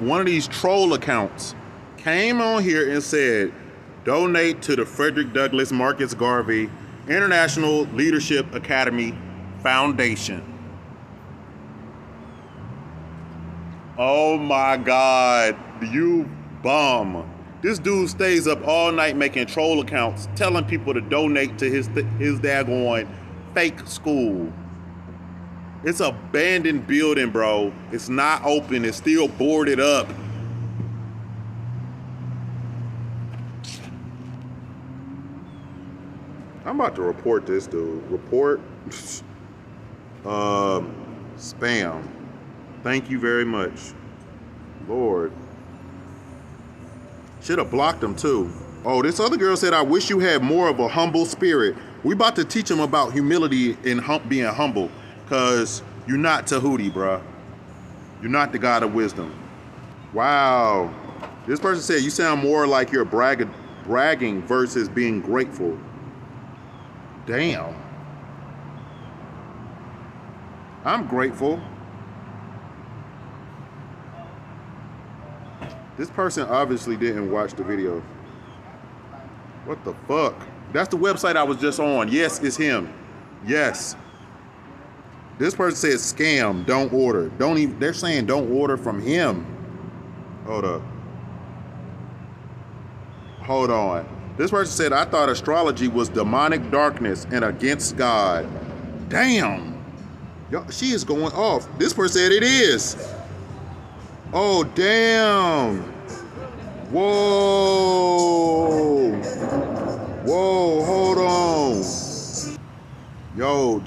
one of these troll accounts came on here and said, donate to the Frederick Douglass Marcus Garvey International Leadership Academy Foundation. Oh my God, you bum. This dude stays up all night making troll accounts, telling people to donate to his daggone fake school. It's an abandoned building, bro. It's not open. It's still boarded up. I'm about to report this dude. Report. Spam. Thank you very much. Lord. Should have blocked him too. Oh, this other girl said, I wish you had more of a humble spirit. We about to teach him about humility and being humble. Because you're not Tahuti, bruh. You're not the God of wisdom. Wow. This person said, you sound more like you're bragging versus being grateful. Damn. I'm grateful. This person obviously didn't watch the video. What the fuck? That's the website I was just on. Yes, it's him. Yes. This person says scam, don't order. They're saying don't order from him. Hold up. Hold on. This person said, I thought astrology was demonic darkness and against God. Damn. Yo, she is going off. This person said it is. Oh, damn. Whoa. Whoa, hold on. Yo,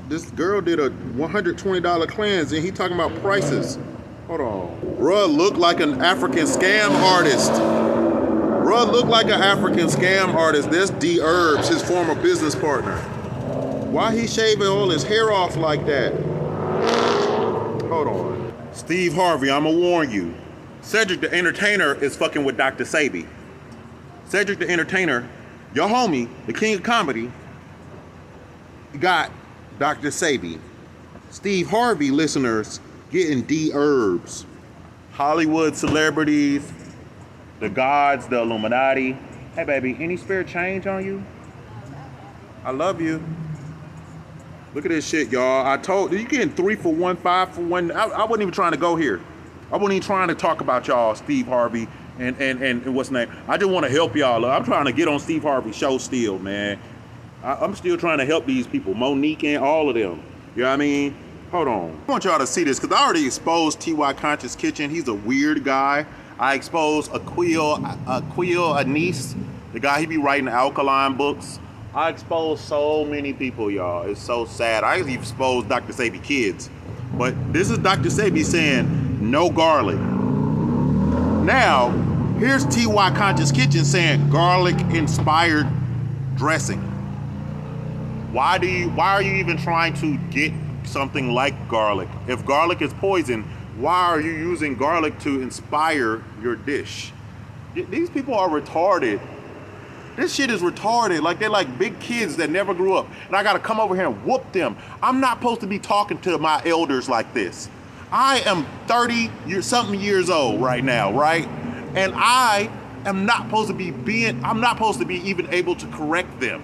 this girl did a $120 cleanse and he talking about prices. Hold on. Bruh look like an African scam artist. Bruh look like an African scam artist. That's D Herbs, his former business partner. Why he shaving all his hair off like that? Hold on. Steve Harvey, I'ma warn you. Cedric the Entertainer is fucking with Dr. Sabi. Cedric the Entertainer, your homie, the king of comedy, got Dr. Sabi. Steve Harvey listeners getting D Herbs. Hollywood celebrities, the gods, the Illuminati. Hey baby, any spirit change on you? I love you. Look at this shit, y'all. I told you getting 3 for 1, 5 for 1. I wasn't even trying to go here. I wasn't even trying to talk about y'all, Steve Harvey and what's the name. I just want to help y'all. I'm trying to get on Steve Harvey's show still, man. I'm still trying to help these people, Monique and all of them. You know what I mean? Hold on. I want y'all to see this because I already exposed T.Y. Conscious Kitchen. He's a weird guy. I exposed Aquil Anise, the guy, he be writing alkaline books. I exposed so many people, y'all. It's so sad. I even exposed Dr. Sabi kids. But this is Dr. Sabi saying no garlic. Now, here's T.Y. Conscious Kitchen saying garlic-inspired dressing. Why are you even trying to get something like garlic? If garlic is poison, why are you using garlic to inspire your dish? These people are retarded. This shit is retarded. Like they're like big kids that never grew up. And I gotta come over here and whoop them. I'm not supposed to be talking to my elders like this. I am 30-something years old right now, right? And I am not supposed to be I'm not supposed to be even able to correct them.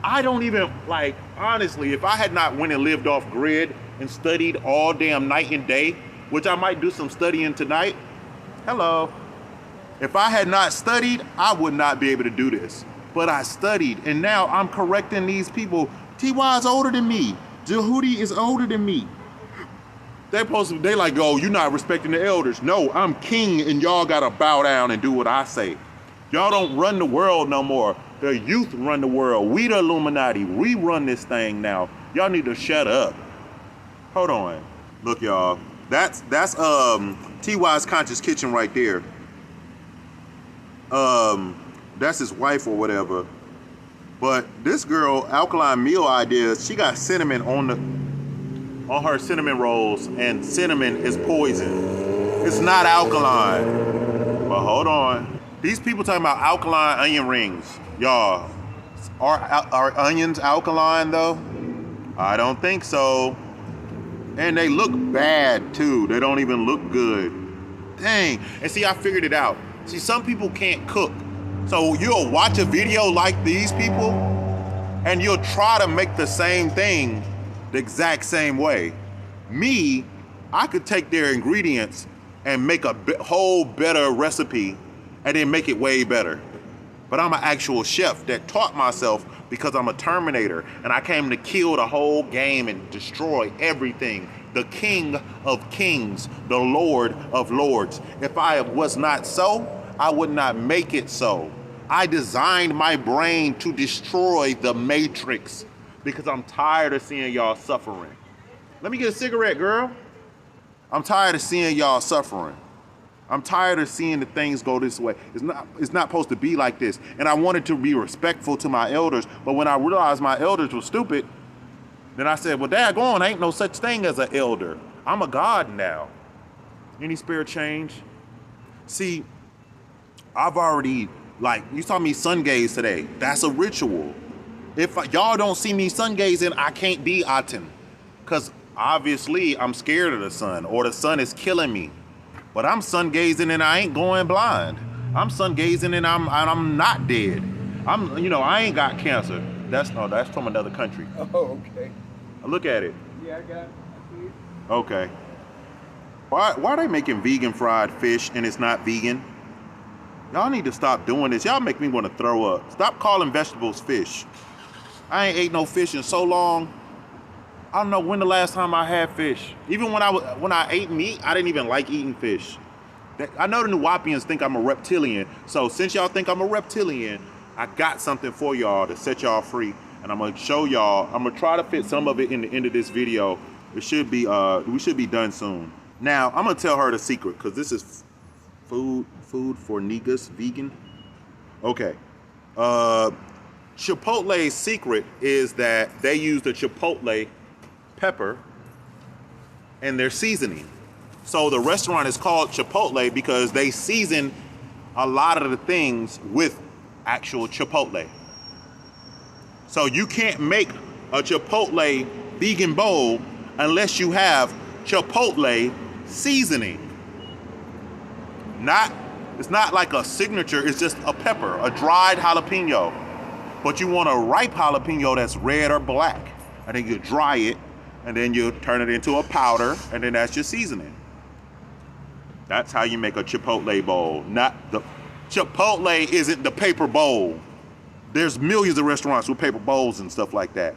I don't even, like, honestly, if I had not went and lived off grid and studied all damn night and day, which I might do some studying tonight, hello. If I had not studied, I would not be able to do this. But I studied, and now I'm correcting these people. T.Y. is older than me. Djehuty is older than me. They like, oh, you're not respecting the elders. No, I'm king, and y'all gotta bow down and do what I say. Y'all don't run the world no more. The youth run the world. We the Illuminati. We run this thing now. Y'all need to shut up. Hold on. Look, y'all. That's T.Y.'s Conscious Kitchen right there. That's his wife or whatever. But this girl, Alkaline Meal Ideas, she got cinnamon on her cinnamon rolls, and cinnamon is poison. It's not alkaline. But hold on. These people talking about alkaline onion rings. Y'all, are onions alkaline though? I don't think so. And they look bad too. They don't even look good. dang. And see, I figured it out. See, some people can't cook. So you'll watch a video like these people and you'll try to make the same thing the exact same way. Me, I could take their ingredients and make a whole better recipe and then make it way better. But I'm an actual chef that taught myself because I'm a Terminator and I came to kill the whole game and destroy everything. The King of Kings, the Lord of Lords. If I was not so, I would not make it so. I designed my brain to destroy the Matrix because I'm tired of seeing y'all suffering. Let me get a cigarette, girl. I'm tired of seeing y'all suffering. I'm tired of seeing the things go this way. It's not supposed to be like this. And I wanted to be respectful to my elders, but when I realized my elders were stupid, then I said, well, daggone, ain't no such thing as an elder. I'm a god now. Any spirit change? See, I've already, like, you saw me sun gaze today. That's a ritual. If y'all don't see me sun gazing, I can't be Aten. Because obviously I'm scared of the sun or the sun is killing me. But I'm sun gazing and I ain't going blind. I'm sun gazing and I'm not dead. I ain't got cancer. That's from another country. Oh, okay. Look at it. Yeah, I got it. I see it. Okay. Why are they making vegan fried fish and it's not vegan? Y'all need to stop doing this. Y'all make me want to throw up. Stop calling vegetables fish. I ain't ate no fish in so long. I don't know when the last time I had fish. Even when I ate meat, I didn't even like eating fish. I know the Nuwapians think I'm a reptilian. So since y'all think I'm a reptilian, I got something for y'all to set y'all free. And I'm gonna show y'all, I'm gonna try to fit some of it in the end of this video. It should be, we should be done soon. Now, I'm gonna tell her the secret, because this is food for niggas, vegan. Okay. Chipotle's secret is that they use the chipotle pepper in their seasoning. So the restaurant is called Chipotle because they season a lot of the things with actual chipotle. So you can't make a chipotle vegan bowl unless you have chipotle seasoning. It's not like a signature, it's just a pepper, a dried jalapeno. But you want a ripe jalapeno that's red or black. And then you dry it, and then you turn it into a powder, and then that's your seasoning. That's how you make a chipotle bowl. Chipotle isn't the paper bowl. There's millions of restaurants with paper bowls and stuff like that.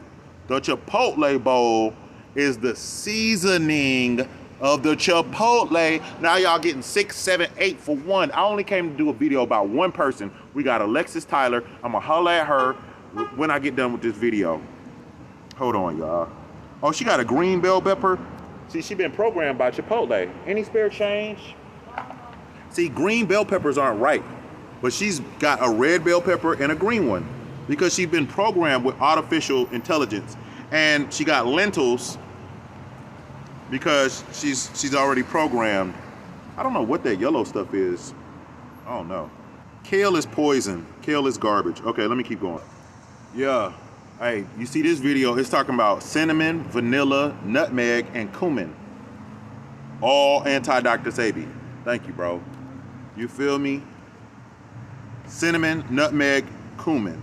The chipotle bowl is the seasoning of the chipotle. Now y'all getting 6, 7, 8 for one. I only came to do a video about one person. We got Alexis Tyler. I'm gonna holler at her when I get done with this video. Hold on, y'all. Oh, she got a green bell pepper. See, she been programmed by Chipotle. Any spare change? See, green bell peppers aren't ripe, but she's got a red bell pepper and a green one because she's been programmed with artificial intelligence. And she got lentils because she's already programmed. I don't know what that yellow stuff is. I don't know. Kale is poison. Kale is garbage. Okay, let me keep going. Yeah. Hey, you see this video, it's talking about cinnamon, vanilla, nutmeg, and cumin. All anti-Dr. Sebi. Thank you, bro. You feel me? Cinnamon, nutmeg, cumin.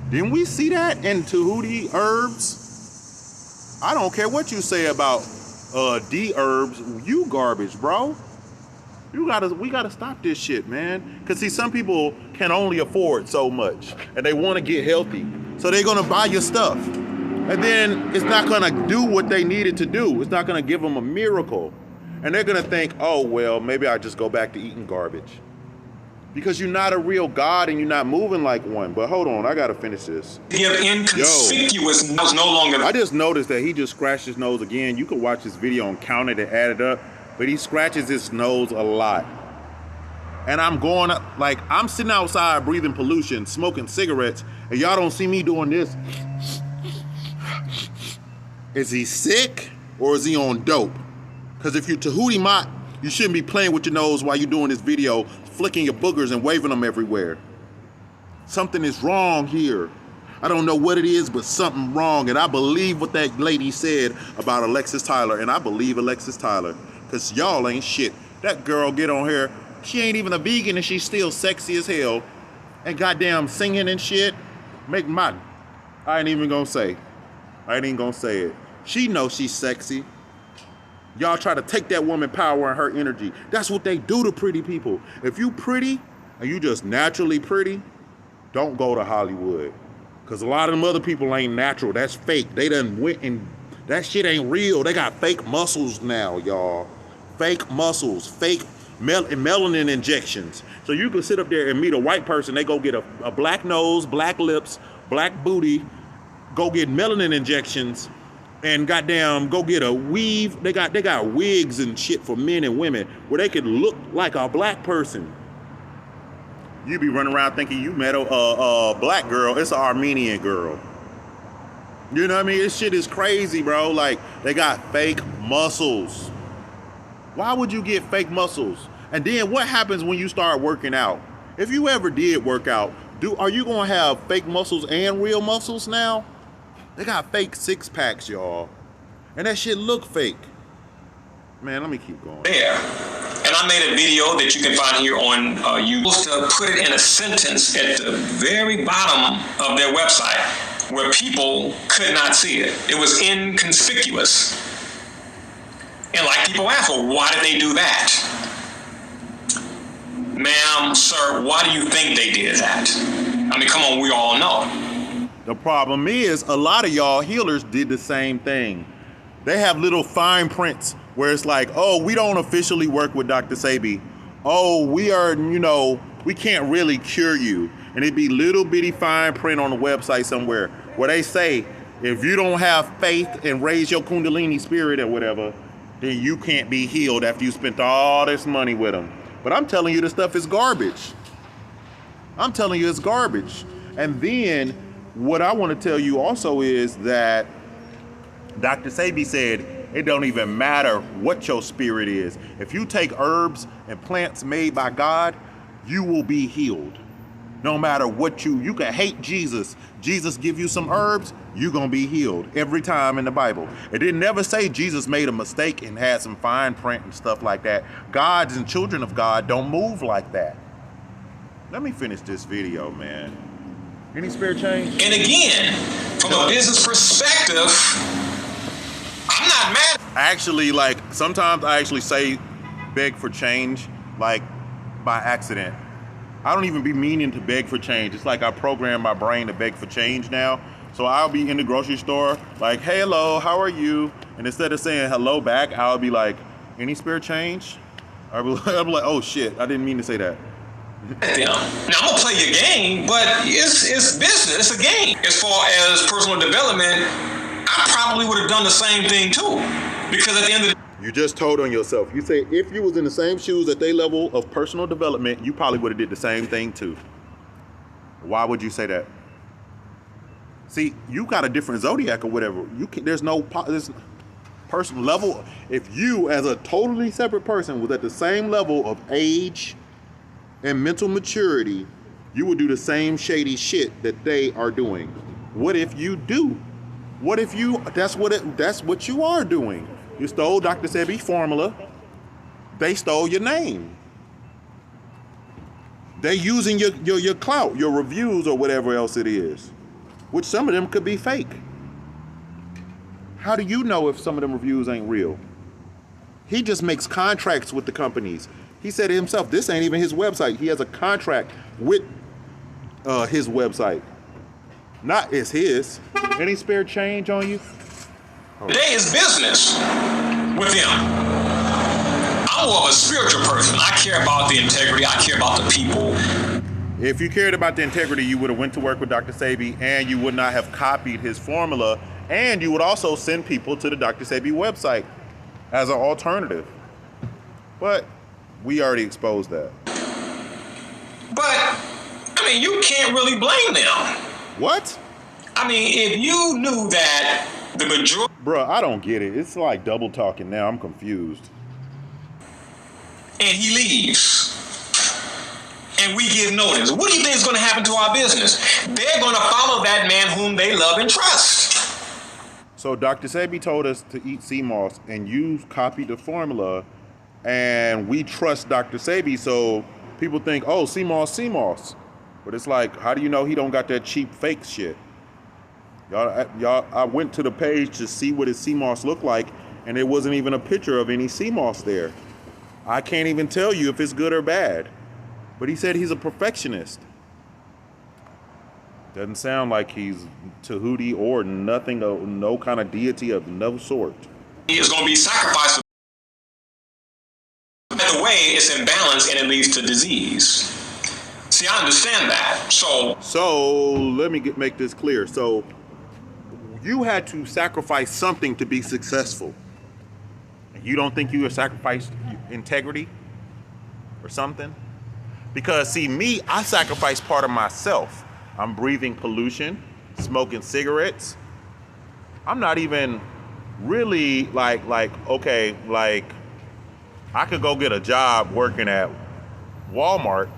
Didn't we see that in djehuty herbs? I don't care what you say about D herbs. You garbage, bro. We gotta stop this shit, man. Cause see, some people can only afford so much and they wanna get healthy. So they're gonna buy your stuff. And then it's not gonna do what they needed to do. It's not gonna give them a miracle. And they're gonna think, oh, well, maybe I just go back to eating garbage. Because you're not a real God and you're not moving like one. But hold on, I gotta finish this. Inconspicuous was no longer. I just noticed that he just scratched his nose again. You can watch this video and count it and add it up. But he scratches his nose a lot. And I'm going up, like, I'm sitting outside breathing pollution, smoking cigarettes, and y'all don't see me doing this. Is he sick or is he on dope? Because if you're djehuty Mat, you shouldn't be playing with your nose while you're doing this video, flicking your boogers and waving them everywhere. Something is wrong here. I don't know what it is, but something wrong. And I believe what that lady said about Alexis Tyler, and I believe Alexis Tyler. Because y'all ain't shit. That girl get on here. She ain't even a vegan and she's still sexy as hell. And goddamn singing and shit. I ain't even gonna say. I ain't even gonna say it. She knows she's sexy. Y'all try to take that woman power and her energy. That's what they do to pretty people. If you pretty and you just naturally pretty, don't go to Hollywood. Cause a lot of them other people ain't natural. That's fake. They done went and that shit ain't real. They got fake muscles now, y'all. Fake muscles, fake melanin injections. So you can sit up there and meet a white person. They go get a black nose, black lips, black booty, go get melanin injections, and goddamn go get a weave. They got wigs and shit for men and women where they could look like a black person. You be running around thinking you met a black girl. It's an Armenian girl. You know what I mean? This shit is crazy, bro. Like, they got fake muscles. Why would you get fake muscles? And then what happens when you start working out? If you ever did work out, are you gonna have fake muscles and real muscles now? They got fake six packs, y'all. And that shit look fake. Man, let me keep going. There. And I made a video that you can find here on YouTube to put it in a sentence at the very bottom of their website where people could not see it. It was inconspicuous. And like people ask, well, why did they do that? Ma'am, sir, why do you think they did that? I mean, come on, we all know. The problem is a lot of y'all healers did the same thing. They have little fine prints where it's like, oh, we don't officially work with Dr. Sebi. Oh, we are, we can't really cure you. And it'd be little bitty fine print on the website somewhere where they say, if you don't have faith and raise your Kundalini spirit or whatever, then you can't be healed after you spent all this money with them. But I'm telling you, this stuff is garbage. I'm telling you, it's garbage. And then what I want to tell you also is that Dr. Sebi said, it don't even matter what your spirit is. If you take herbs and plants made by God, you will be healed. No matter what you can hate Jesus. Jesus give you some herbs, you're going to be healed every time in the Bible. It didn't never say Jesus made a mistake and had some fine print and stuff like that. Gods and children of God don't move like that. Let me finish this video, man. Any spirit change? And again, from a business perspective, I'm not mad. Actually, sometimes I actually say beg for change, by accident. I don't even be meaning to beg for change. It's like I program my brain to beg for change now. So I'll be in the grocery store, like, hey, hello, how are you? And instead of saying hello back, I'll be like, any spirit change? I'll be like, oh shit, I didn't mean to say that. Now, I'm gonna play your game, but it's business, it's a game. As far as personal development, I probably would have done the same thing too. Because at the end of the You just told on yourself. You say if you was in the same shoes at their level of personal development, you probably would have did the same thing too. Why would you say that? See, you got a different zodiac or whatever. There's personal level. If you, as a totally separate person, was at the same level of age and mental maturity, you would do the same shady shit that they are doing. What if you do? What if you? That's what you are doing. You stole Dr. Sebi's formula. They stole your name. They using your clout, your reviews, or whatever else it is, which some of them could be fake. How do you know if some of them reviews ain't real? He just makes contracts with the companies. He said it himself, this ain't even his website. He has a contract with his website. Not it's his. Any spare change on you? Today is business with him. I'm more of a spiritual person. I care about the integrity. I care about the people. If you cared about the integrity, you would have went to work with Dr. Sebi and you would not have copied his formula, and you would also send people to the Dr. Sebi website as an alternative. But we already exposed that. But, I mean, you can't really blame them. What? I mean, if you knew that the majority... Bruh, I don't get it. It's like double talking now. I'm confused. And he leaves. And we give notice. What do you think is going to happen to our business? They're going to follow that man whom they love and trust. So Dr. Sebi told us to eat sea moss, and you copied the formula and we trust Dr. Sebi, so people think, oh, CMOS. But it's like, how do you know he don't got that cheap fake shit? Y'all, I went to the page to see what his CMOS looked like, and there wasn't even a picture of any CMOS there. I can't even tell you if it's good or bad. But he said he's a perfectionist. Doesn't sound like he's djehuty or nothing, no kind of deity of no sort. He is going to be sacrificed. By the way, it's imbalance and it leads to disease. See, I understand that. So let me make this clear. So you had to sacrifice something to be successful. You don't think you sacrificed integrity or something? Because see, me, I sacrificed part of myself. I'm breathing pollution, smoking cigarettes. I'm not even really like I could go get a job working at Walmart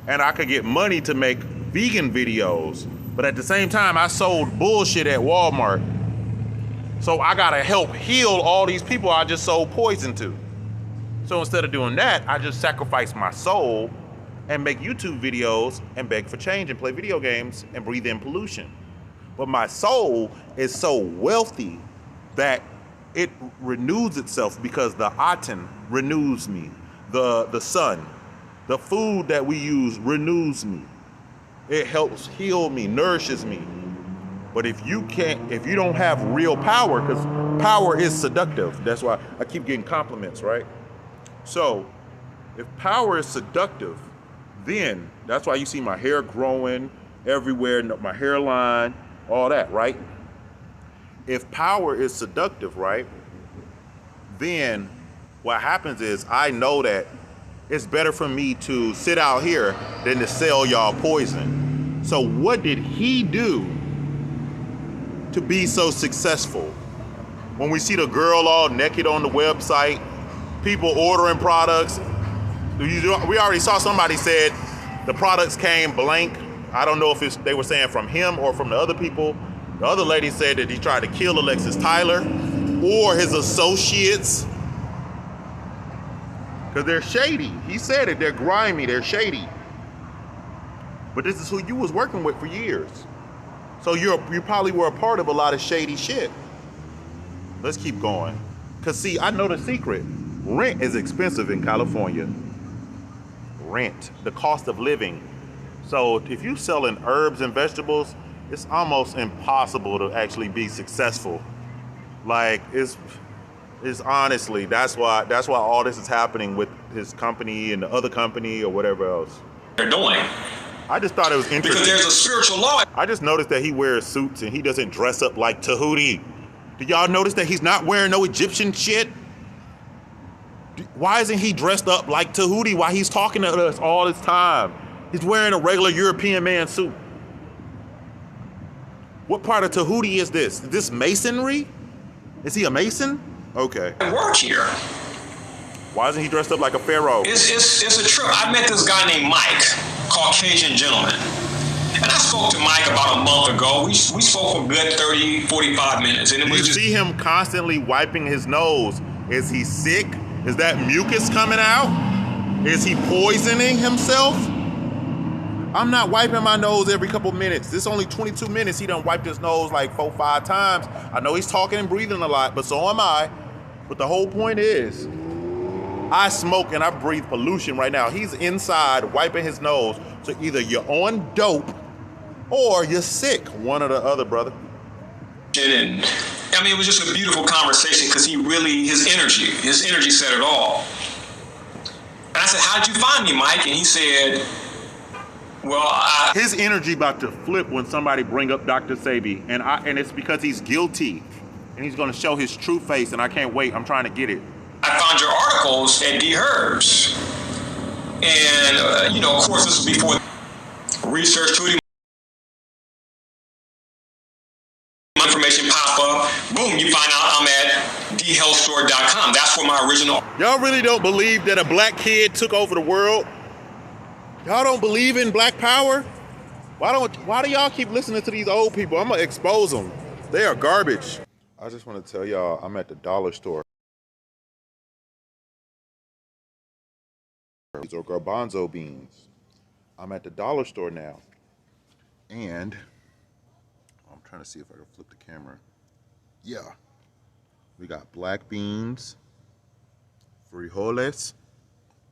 and I could get money to make vegan videos. But at the same time, I sold bullshit at Walmart. So I gotta help heal all these people I just sold poison to. So instead of doing that, I just sacrifice my soul and make YouTube videos and beg for change and play video games and breathe in pollution. But my soul is so wealthy that it renews itself because the aten renews me. The sun, the food that we use renews me. It helps heal me, nourishes me. But if you don't have real power, because power is seductive. That's why I keep getting compliments, right? So if power is seductive, then that's why you see my hair growing everywhere, my hairline, all that, right? If power is seductive, right, then what happens is I know that it's better for me to sit out here than to sell y'all poison. So what did he do to be so successful? When we see the girl all naked on the website, people ordering products, we already saw somebody said the products came blank. I don't know if they were saying from him or from the other people. The other lady said that he tried to kill Alexis Tyler or his associates because they're shady. He said it, they're grimy, they're shady. But this is who you was working with for years. So you probably were a part of a lot of shady shit. Let's keep going. Because see, I know the secret. Rent is expensive in California. Rent, the cost of living. So if you're selling herbs and vegetables, it's almost impossible to actually be successful. Like it's honestly, that's why all this is happening with his company and the other company or whatever else. They're doing. I just thought it was interesting. Because there's a spiritual law. I just noticed that he wears suits and he doesn't dress up like djehuty. Did y'all notice that he's not wearing no Egyptian shit? Why isn't he dressed up like djehuty while he's talking to us all this time? He's wearing a regular European man suit. What part of djehuty is this? Is this masonry? Is he a mason? Okay. Work here. Why isn't he dressed up like a pharaoh? It's a trip. I met this guy named Mike, Caucasian gentleman. And I spoke to Mike about a month ago. We spoke for a good 30, 45 minutes. And it was you see him constantly wiping his nose. Is he sick? Is that mucus coming out? Is he poisoning himself? I'm not wiping my nose every couple minutes. This is only 22 minutes. He done wiped his nose like 4-5 times. I know he's talking and breathing a lot, but so am I. But the whole point is, I smoke and I breathe pollution right now. He's inside wiping his nose. So either you're on dope or you're sick. One or the other, brother. And I mean, it was just a beautiful conversation because his energy said it all. And I said, how did you find me, Mike? And he said, well, his energy about to flip when somebody bring up Dr. Sebi, and it's because he's guilty, and he's going to show his true face, and I can't wait. I'm trying to get it. I found your articles at dherbs, and of course, this was before research to information pop up. Boom, you find out I'm at dhealthstore.com. That's where my original. Y'all really don't believe that a black kid took over the world? Y'all don't believe in black power? Why do y'all keep listening to these old people? I'm gonna expose them. They are garbage. I just want to tell y'all I'm at the dollar store. These are garbanzo beans. I'm at the dollar store now. And I'm trying to see if I can flip the camera. Yeah. We got black beans, frijoles.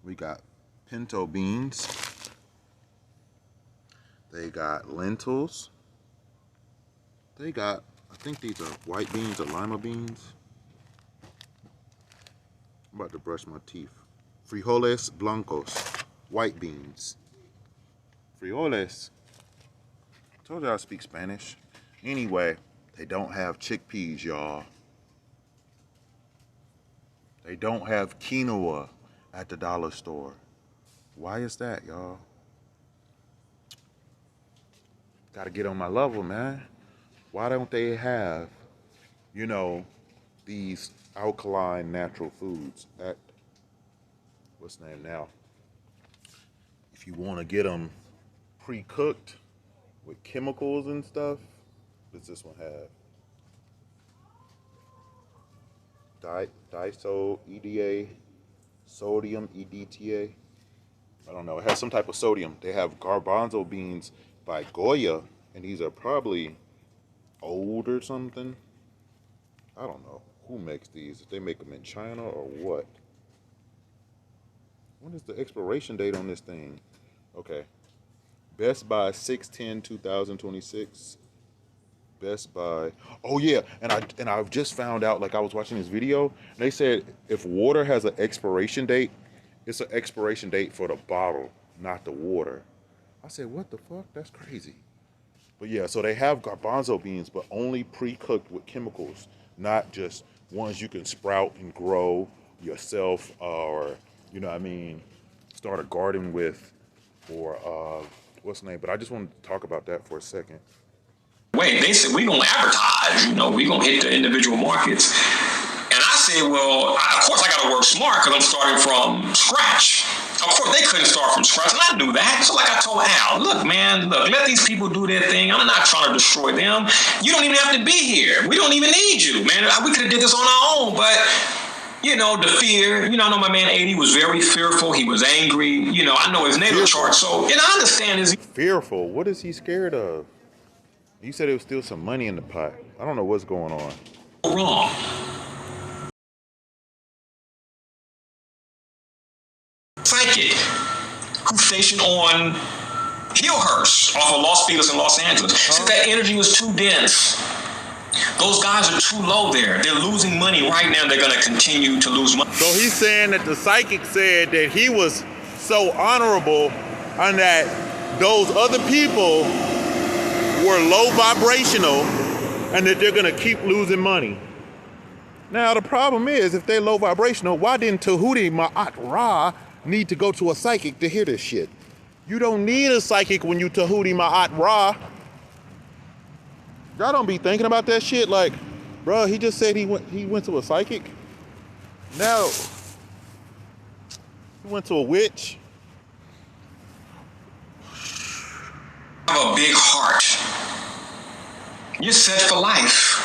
We got pinto beans. They got lentils. They got, I think these are white beans or lima beans. I'm about to brush my teeth. Frijoles blancos, white beans. Frijoles. Told you I speak Spanish. Anyway, they don't have chickpeas, y'all. They don't have quinoa at the dollar store. Why is that, y'all? Gotta get on my level, man. Why don't they have, you know, these alkaline natural foods at, what's the name now? If you want to get them pre-cooked with chemicals and stuff, what's this one have? Diso, EDA, sodium, EDTA. I don't know. It has some type of sodium. They have garbanzo beans by Goya, and these are probably old or something. I don't know who makes these. If they make them in China or what. When is the expiration date on this thing? Okay. Best by 6/10/2026. Best by. Oh yeah, and I've just found out. Like I was watching this video, and they said if water has an expiration date, it's an expiration date for the bottle, not the water. I said, what the fuck? That's crazy. But yeah, so they have garbanzo beans, but only pre-cooked with chemicals, not just ones you can sprout and grow yourself, or you know what I mean, start a garden with, or what's the name? But I just wanted to talk about that for a second. Wait, they said we gonna advertise, we gonna hit the individual markets. And I said, well, of course I gotta work smart because I'm starting from scratch. Of course they couldn't start from scratch, and I knew that. So like I told Al, look, man, let these people do their thing. I'm not trying to destroy them. You don't even have to be here. We don't even need you, man. We could have did this on our own, but the fear, I know my man 80 was very fearful. He was angry. I know his natal chart. So, I understand his fearful. What is he scared of? You said there was still some money in the pot. I don't know what's going on. Wrong. Psychic, who's stationed on Hillhurst off of Los Feliz in Los Angeles, said that energy was too dense. Those guys are too low there. They're losing money right now. They're going to continue to lose money. So he's saying that the psychic said that he was so honorable and that those other people were low vibrational and that they're going to keep losing money. Now, the problem is, if they're low vibrational, why didn't djehuty maatra need to go to a psychic to hear this shit? You don't need a psychic when you djehuty maatra. Y'all don't be thinking about that shit like, bro, he just said he went to a psychic. Now, he went to a witch. Have a big heart. You're set for life.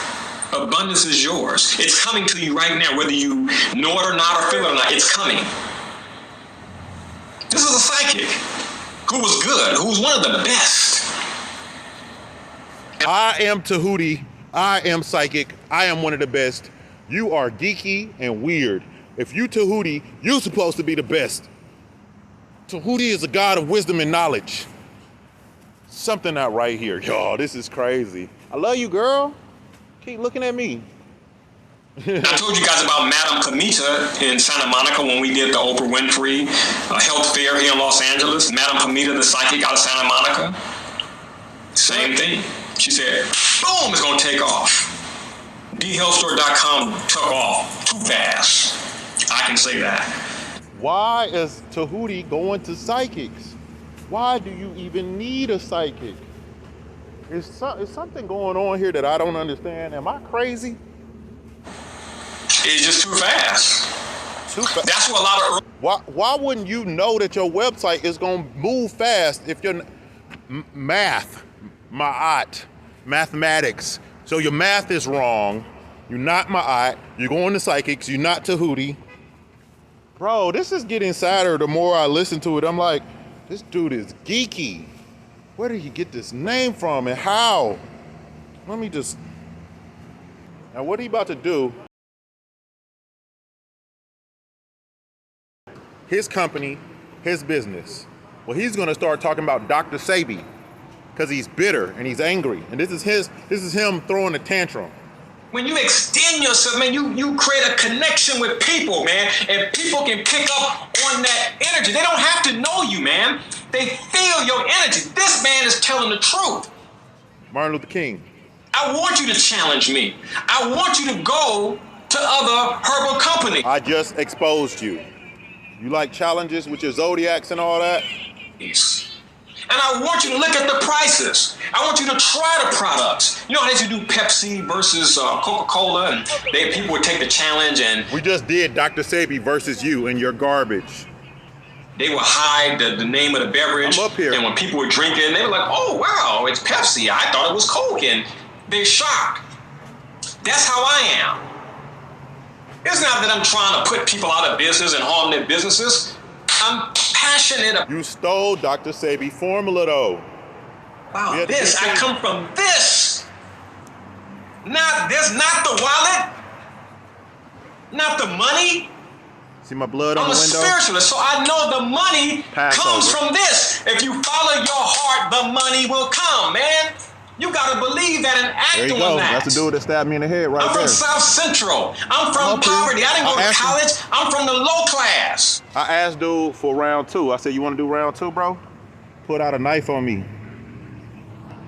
Abundance is yours. It's coming to you right now, whether you know it or not, or feel it or not. It's coming. This is a psychic who was good, who was one of the best. I am djehuty. I am psychic. I am one of the best. You are geeky and weird. If you djehuty, you're supposed to be the best. Djehuty is a god of wisdom and knowledge. Something not right here, y'all. This is crazy. I love you, girl. Keep looking at me. I told you guys about Madame Kamita in Santa Monica when we did the Oprah Winfrey health fair here in Los Angeles. Madame Kamita, the psychic out of Santa Monica. Same thing. She said, boom, it's going to take off. dhealthstore.com took off too fast. I can say that. Why is djehuty going to psychics? Why do you even need a psychic? Is something going on here that I don't understand? Am I crazy? It's just too fast. Too fast. That's what a lot of... Why wouldn't you know that your website is going to move fast if you're mathematics. So your math is wrong. You're not ma'at. You're going to psychics. You're not djehuty. Bro, this is getting sadder the more I listen to it. I'm like, this dude is geeky. Where did he get this name from and how? Let me just... Now what he about to do, his company, his business. Well, he's gonna start talking about Dr. Sebi because he's bitter and he's angry. And this is him throwing a tantrum. When you extend yourself, man, you create a connection with people, man, and people can pick up on that energy. They don't have to know you, man. They feel your energy. This man is telling the truth. Martin Luther King. I want you to challenge me. I want you to go to other herbal companies. I just exposed you. You like challenges with your zodiacs and all that? And I want you to look at the prices. I want you to try the products. You know how they used to do Pepsi versus Coca-Cola, and people would take the challenge and... We just did Dr. Sebi versus you and your garbage. They would hide the name of the beverage. I'm up here. And when people were drinking, they were like, oh, wow, it's Pepsi. I thought it was Coke. And they're shocked. That's how I am. It's not that I'm trying to put people out of business and harm their businesses. I'm passionate. You stole Dr. Sebi formula, though. Wow, this. I come from this. Not this, not the wallet. Not the money. See my blood on I'm the a window? spiritualist, so I know the money comes from this. If you follow your heart, the money will come, man. You gotta believe that and act There you on go. that. That's the dude that stabbed me in the head right I'm there. from South Central. I'm from poverty. I didn't go to college. I'm from the low class. I asked dude for round 2. I said, you want to do round 2, bro? Put out a knife on me.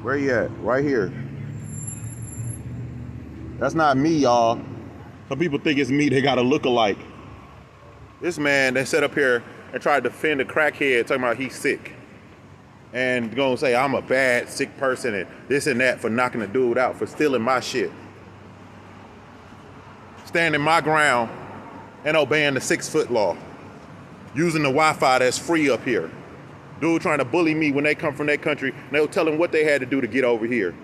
Where you at? Right here. That's not me, y'all. Some people think it's me. They got to look alike. This man that sat up here and tried to defend a crackhead talking about he's sick. And gonna say I'm a bad, sick person and this and that for knocking a dude out, for stealing my shit. Standing my ground and obeying the 6-foot law. Using the Wi-Fi that's free up here. Dude trying to bully me when they come from that country and they'll tell him what they had to do to get over here.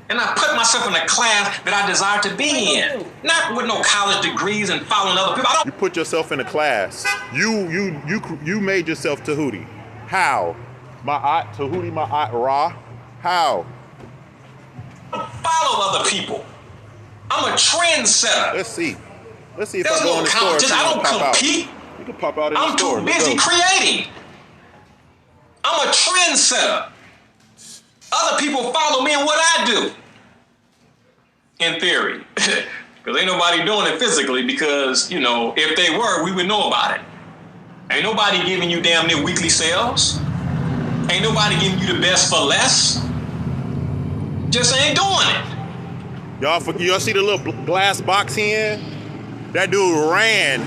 And I put myself in a class that I desire to be in. Not with no college degrees and following other people. You put yourself in a class. You made yourself djehuty. How? Ma'at, djehuty, ma'at, ra. How? Follow other people. I'm a trendsetter. Let's see. Let's see if There's I go no in the store. competition. I don't compete. You can pop out in I'm the store. too busy creating. I'm a trendsetter. Other people follow me in what I do. In theory. Because ain't nobody doing it physically because, you know, if they were, we would know about it. Ain't nobody giving you damn near weekly sales. Ain't nobody giving you the best for less. Just ain't doing it. Y'all see the little glass box he in? That dude ran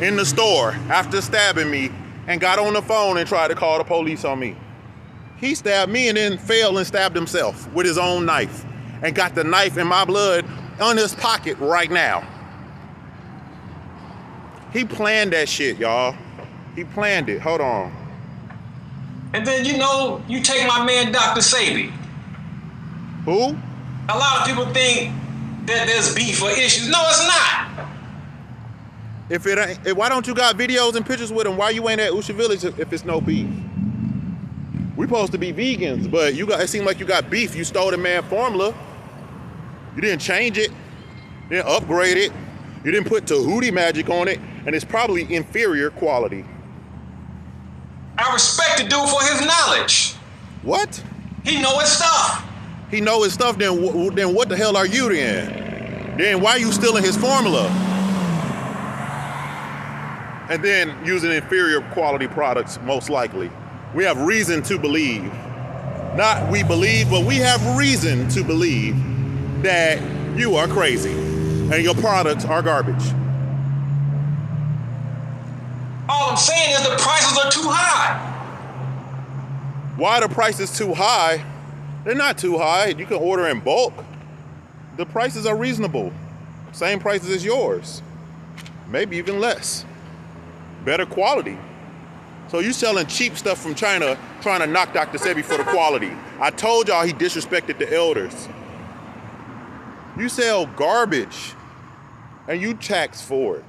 in the store after stabbing me and got on the phone and tried to call the police on me. He stabbed me and then fell and stabbed himself with his own knife and got the knife in my blood on his pocket right now. He planned that shit, y'all. He planned it. Hold on. And then, you know, you take my man Dr. Sebi. Who? A lot of people think that there's beef or issues. No, it's not. If it ain't, why don't you got videos and pictures with him? Why you ain't at Usha Village if it's no beef? We supposed to be vegans, but it seemed like you got beef. You stole the man formula. You didn't change it. You didn't upgrade it. You didn't put djehuty magic on it, and it's probably inferior quality. I respect the dude for his knowledge. What? He know his stuff. He know his stuff, then what the hell are you then? Then why are you stealing his formula? And then using inferior quality products, most likely. We have reason to believe, not we believe, but we have reason to believe that you are crazy and your products are garbage. All I'm saying is the prices are too high. Why the prices too high? They're not too high. You can order in bulk. The prices are reasonable. Same prices as yours. Maybe even less. Better quality. So you selling cheap stuff from China, trying to knock Dr. Sebi for the quality. I told y'all he disrespected the elders. You sell garbage and you tax for it.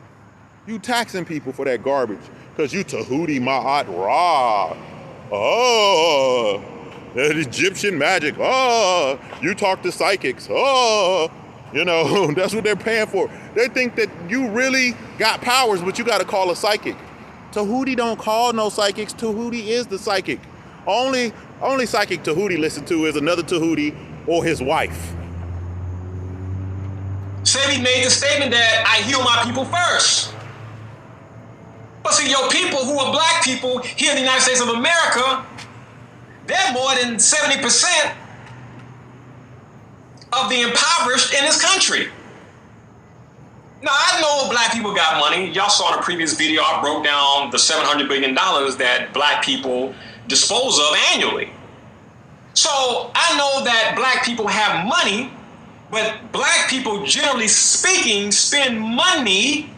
You taxing people for that garbage because you djehuty maatra. Oh, that Egyptian magic. Oh, you talk to psychics. Oh, you know, that's what they're paying for. They think that you really got powers, but you got to call a psychic. Djehuty don't call no psychics. Djehuty is the psychic. Only psychic Djehuty listen to is another Djehuty or his wife. Sebi made the statement that I heal my people first. But see, your people who are black people here in the United States of America, they're more than 70% of the impoverished in this country. Now, I know black people got money. Y'all saw in a previous video, I broke down the $700 billion that black people dispose of annually. So I know that black people have money, but black people, generally speaking, spend money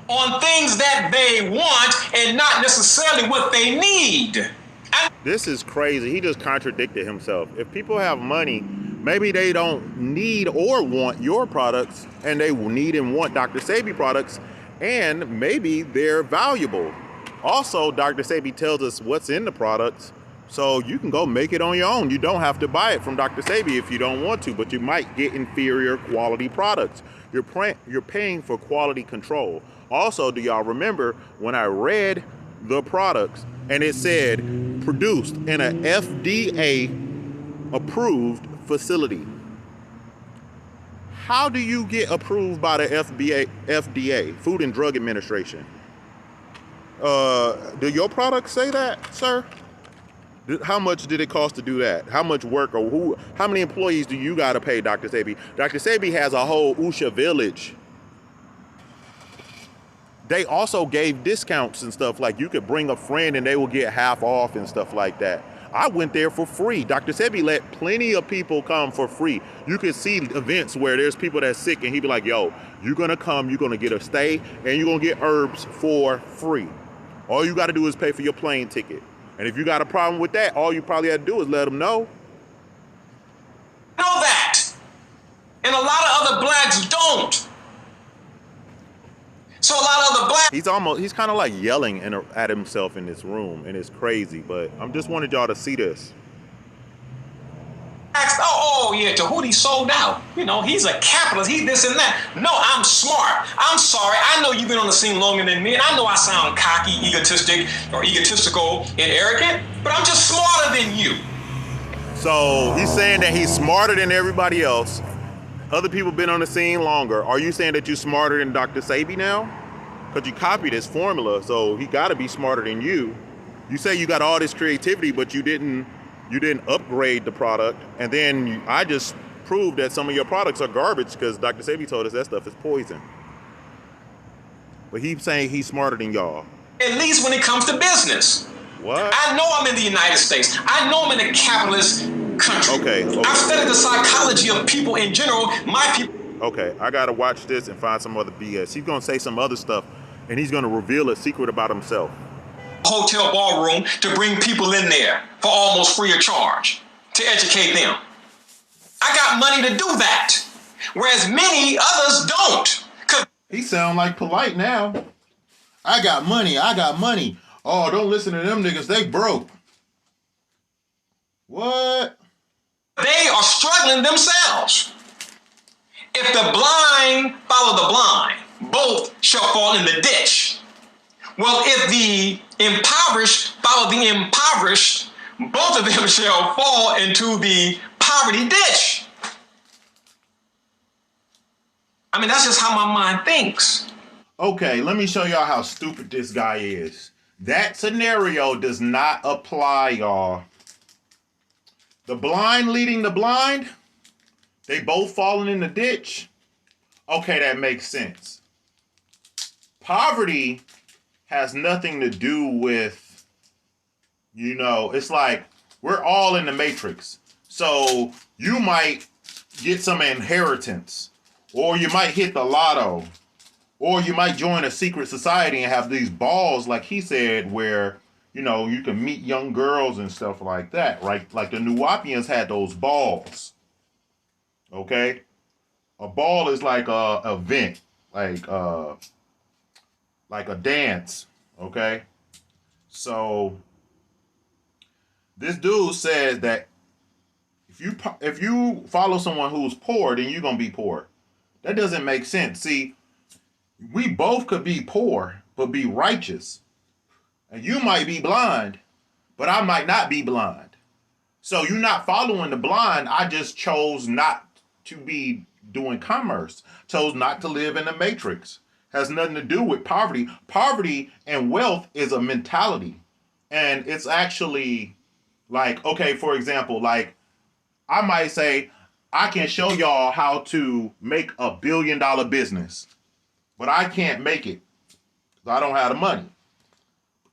on things that they want and not necessarily what they need. This is crazy. He just contradicted himself. If people have money, maybe they don't need or want your products, and they need and want Dr. Sebi products, and maybe they're valuable. Also, Dr. Sebi tells us what's in the products, so you can go make it on your own. You don't have to buy it from Dr. Sebi if you don't want to, but you might get inferior quality products. You're paying for quality control. Also, do y'all remember when I read the products and it said produced in an FDA approved facility? How do you get approved by the FDA, Food and Drug Administration? Do your products say that, sir? How much did it cost to do that? How much work, or how many employees do you got to pay Dr. Sebi? Dr. Sebi has a whole Usha village. They also gave discounts and stuff, like you could bring a friend and they will get half off and stuff like that. I went there for free. Dr. Sebi let plenty of people come for free. You could see events where there's people that's sick and he'd be like, yo, you're gonna come, you're gonna get a stay, and you're gonna get herbs for free. All you gotta do is pay for your plane ticket. And if you got a problem with that, all you probably have to do is let them know. Know that. And a lot of other blacks don't. So a lot of other blacks... He's kind of like yelling at himself in this room, and it's crazy, but I just wanted y'all to see this. Oh yeah, Djehuty sold out. You know, he's a capitalist, he this and that. No, I'm smart. I'm sorry, I know you've been on the scene longer than me, and I know I sound cocky, egotistical, and arrogant, but I'm just smarter than you. So he's saying that he's smarter than everybody else. Other people been on the scene longer. Are you saying that you're smarter than Dr. Sebi now? Because you copied his formula, so he got to be smarter than you. You say you got all this creativity, but you didn't upgrade the product. And then I just proved that some of your products are garbage because Dr. Sebi told us that stuff is poison. But he's saying he's smarter than y'all. At least when it comes to business. What? I know I'm in the United States. I know I'm in a capitalist country. Okay. I've studied the psychology of people in general. My people... Okay, I gotta watch this and find some other BS. He's gonna say some other stuff, and he's gonna reveal a secret about himself. Hotel ballroom to bring people in there for almost free of charge to educate them. I got money to do that, whereas many others don't. He sound like polite now. I got money. Oh, don't listen to them niggas. They broke. What? They are struggling themselves. If the blind follow the blind, both shall fall in the ditch. Well, if the impoverished follow the impoverished, both of them shall fall into the poverty ditch. I mean, that's just how my mind thinks. Okay, let me show y'all how stupid this guy is. That scenario does not apply, y'all. The blind leading the blind, they both falling in the ditch. Okay, that makes sense. Poverty has nothing to do with, you know, it's like we're all in the matrix. So you might get some inheritance, or you might hit the lotto, or you might join a secret society and have these balls, like he said, where, you know, you can meet young girls and stuff like that, right? Like the Nuwapians had those balls. Okay? A ball is like a event, like like a dance, okay? So this dude says that if you follow someone who's poor, then you're gonna be poor. That doesn't make sense. See, we both could be poor but be righteous, and you might be blind, but I might not be blind. So you're not following the blind. I just chose not to be doing commerce. Chose not to live in the matrix. Has nothing to do with poverty. Poverty and wealth is a mentality, and it's actually like, okay, for example, like I might say, I can show y'all how to make $1 billion business, but I can't make it because I don't have the money.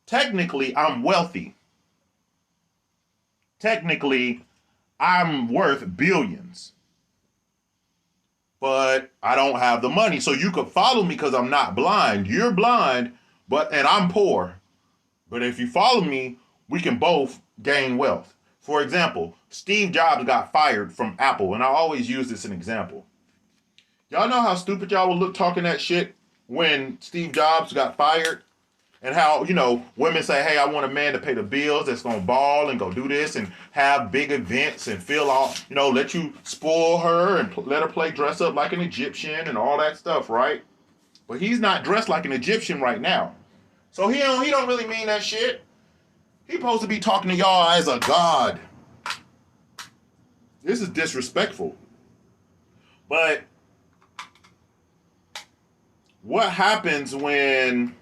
Technically, I'm wealthy. Technically, I'm worth billions, but I don't have the money. So you could follow me because I'm not blind. You're blind, and I'm poor. But if you follow me, we can both gain wealth. For example, Steve Jobs got fired from Apple, and I always use this as an example. Y'all know how stupid y'all would look talking that shit when Steve Jobs got fired? And how, women say, hey, I want a man to pay the bills that's going to ball and go do this and have big events and feel all, let you spoil her and let her play dress up like an Egyptian and all that stuff, right? But he's not dressed like an Egyptian right now. So he don't really mean that shit. He's supposed to be talking to y'all as a god. This is disrespectful. But what happens when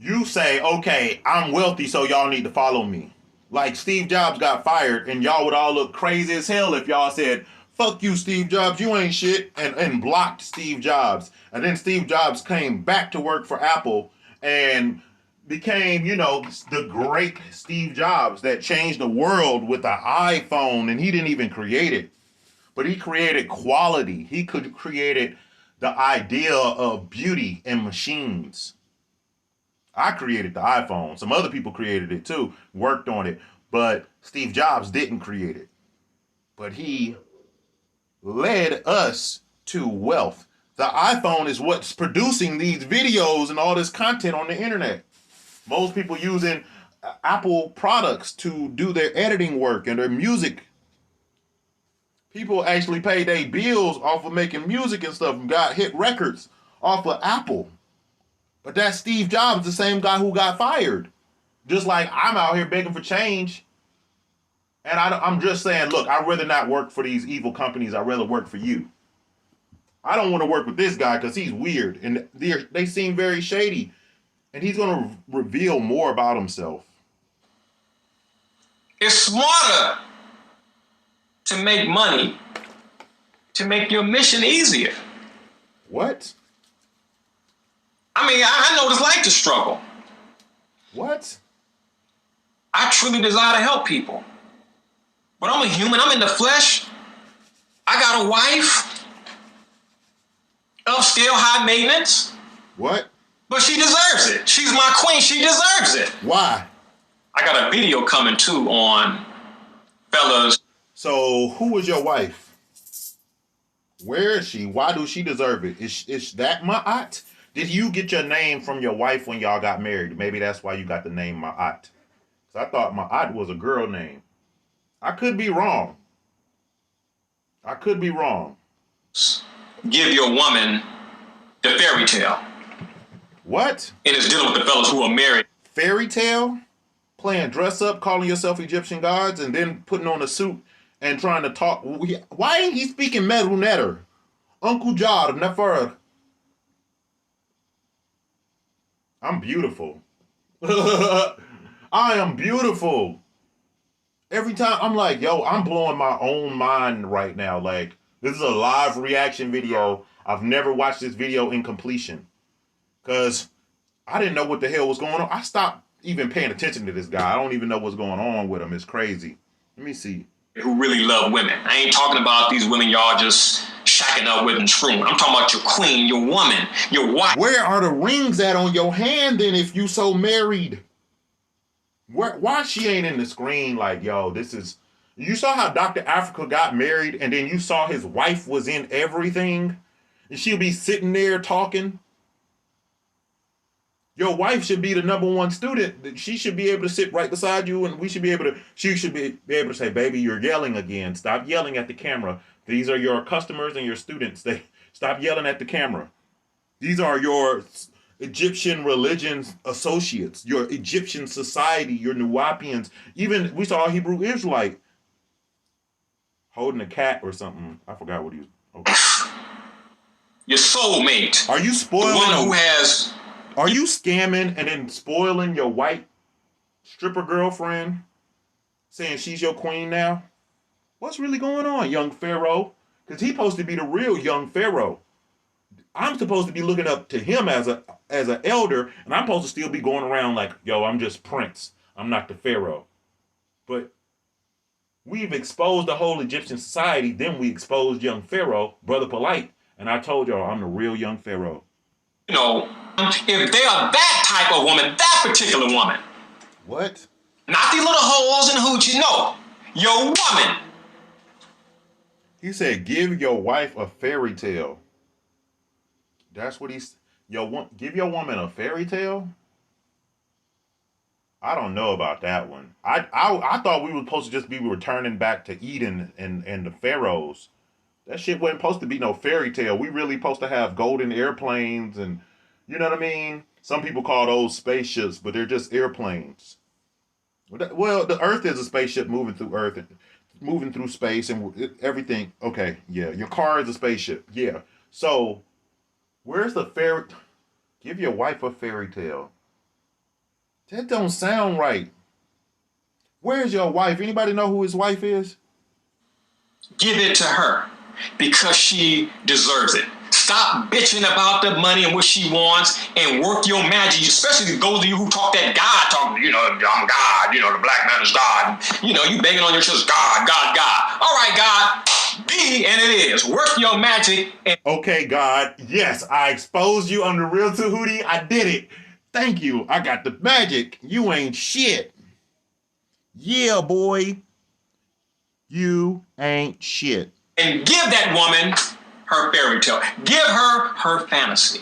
you say, okay, I'm wealthy, so y'all need to follow me? Like Steve Jobs got fired, and y'all would all look crazy as hell if y'all said, fuck you, Steve Jobs, you ain't shit, and blocked Steve Jobs. And then Steve Jobs came back to work for Apple and became, the great Steve Jobs that changed the world with the iPhone, and he didn't even create it. But he created quality. He could created the idea of beauty in machines. I created the iPhone. Some other people created it too, worked on it. But Steve Jobs didn't create it. But he led us to wealth. The iPhone is what's producing these videos and all this content on the internet. Most people using Apple products to do their editing work and their music. People actually pay their bills off of making music and stuff and got hit records off of Apple. But that's Steve Jobs, the same guy who got fired. Just like I'm out here begging for change. And I'm just saying, look, I'd rather not work for these evil companies. I'd rather work for you. I don't want to work with this guy because he's weird. And they seem very shady. And he's going to reveal more about himself. It's smarter to make money, to make your mission easier. What? I mean, I know what it's like to struggle. What? I truly desire to help people. But I'm a human. I'm in the flesh. I got a wife. Upscale, high maintenance. What? But she deserves it. She's my queen. She deserves it. Why? I got a video coming too on fellas. So who is your wife? Where is she? Why do she deserve it? Is that Ma'at? Did you get your name from your wife when y'all got married? Maybe that's why you got the name Ma'at. So I thought Ma'at was a girl name. I could be wrong. Give your woman the fairy tale. What? And it's dealing with the fellas who are married. Fairy tale? Playing dress up, calling yourself Egyptian gods, and then putting on a suit and trying to talk. Why ain't he speaking Meru Netter? Uncle Jar Nefer. I'm beautiful. I am beautiful. Every time I'm like, yo, I'm blowing my own mind right now. Like, this is a live reaction video. I've never watched this video in completion. Because I didn't know what the hell was going on. I stopped even paying attention to this guy. I don't even know what's going on with him. It's crazy. Let me see. Who really love women. I ain't talking about these women y'all just shacking up with and screwing. I'm talking about your queen, your woman, your wife. Where are the rings at on your hand then if you so married? Why she ain't in the screen like, yo, this is... You saw how Dr. Africa got married and then you saw his wife was in everything? and she'll be sitting there talking. Your wife should be the number one student. She should be able to sit right beside you, and we should be able to. She should be able to say, "Baby, you're yelling again. Stop yelling at the camera. These are your customers and your students. They stop yelling at the camera. These are your Egyptian religion associates, your Egyptian society, your Nuwapians. Even we saw a Hebrew Israelite holding a cat or something. I forgot what he was. Okay. Your soulmate. Are you spoiling? The one who has. Are you scamming and then spoiling your white stripper girlfriend, saying she's your queen now? What's really going on, young Pharaoh? Because he's supposed to be the real young Pharaoh. I'm supposed to be looking up to him as an elder, and I'm supposed to still be going around like, yo, I'm just Prince. I'm not the Pharaoh. But we've exposed the whole Egyptian society. Then we exposed young Pharaoh, Brother Polite. And I told y'all I'm the real young Pharaoh. You know, if they are that type of woman, that particular woman. What? Not these little holes and hoochie, no. Your woman. He said, give your wife a fairy tale. That's what he's... give your woman a fairy tale? I don't know about that one. I thought we were supposed to just be returning back to Eden and the pharaohs. That shit wasn't supposed to be no fairy tale. We really supposed to have golden airplanes and, you know what I mean? Some people call those spaceships, but they're just airplanes. Well, the Earth is a spaceship moving through Earth, and moving through space and everything. Okay, yeah. Your car is a spaceship. Yeah. So, where's the fairy... Give your wife a fairy tale. That don't sound right. Where's your wife? Anybody know who his wife is? Give it to her. Because she deserves it. Stop bitching about the money and what she wants and work your magic, especially those of you who talk that God talk, you know, I'm God, you know, the black man is God. You know, you begging on your chest, God, God, God. All right, God, be, and it is. Work your magic. Okay, God, yes, I exposed you. I'm the real djehuty. I did it. Thank you. I got the magic. You ain't shit. Yeah, boy. You ain't shit. And give that woman her fairy tale. Give her her fantasy.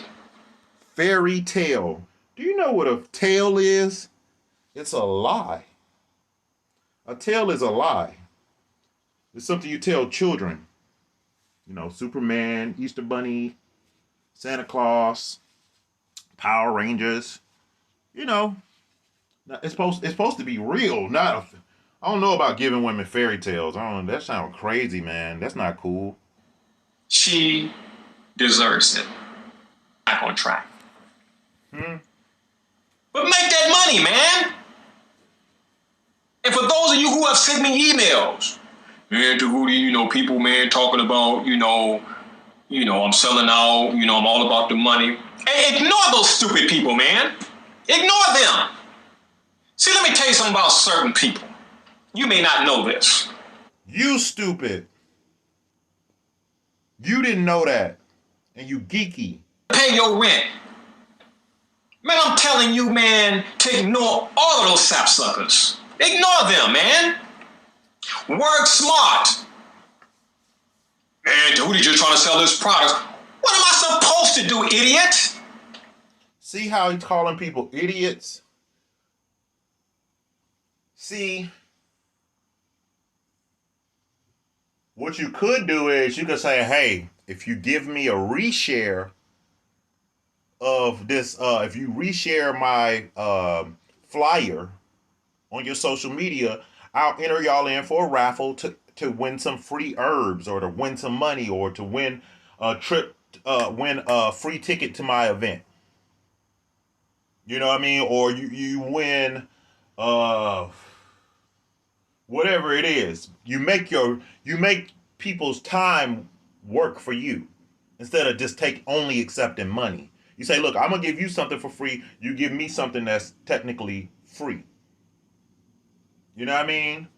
Fairy tale. Do you know what a tale is? It's a lie. A tale is a lie. It's something you tell children. You know, Superman, Easter Bunny, Santa Claus, Power Rangers. You know, it's supposed to be real. I don't know about giving women fairy tales. I don't know. That sounds crazy, man. That's not cool. She deserves it. Back on track. But make that money, man. And for those of you who have sent me emails, man, djehuty, you know, people, man, talking about, you know, I'm selling out, you know, I'm all about the money. Hey, ignore those stupid people, man. Ignore them. See, let me tell you something about certain people. You may not know this. You stupid. You didn't know that. And you geeky. Pay your rent. Man, I'm telling you, man, to ignore all of those sapsuckers. Ignore them, man. Work smart. Man, djehuty just trying to sell this product. What am I supposed to do, idiot? See how he's calling people idiots? See, what you could do is you could say, hey, if you give me a reshare of this, if you reshare my flyer on your social media, I'll enter y'all in for a raffle to win some free herbs or to win some money or to win a trip, win a free ticket to my event. You know what I mean? Or you win whatever it is. You make people's time work for you instead of just only accepting money. You say, look, I'm going to give you something for free. You give me something that's technically free. You know what I mean?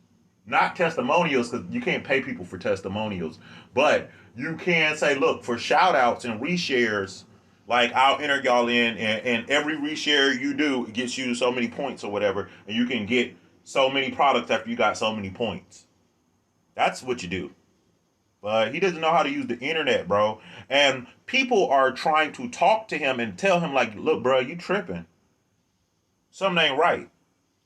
Not testimonials, because you can't pay people for testimonials. But you can say, look, for shout outs and reshares, like I'll enter y'all in, and every reshare you do, it gets you so many points or whatever. And you can get so many products after you got so many points. That's what you do. But he doesn't know how to use the internet, bro. And people are trying to talk to him and tell him, like, look, bro, you tripping. Something ain't right.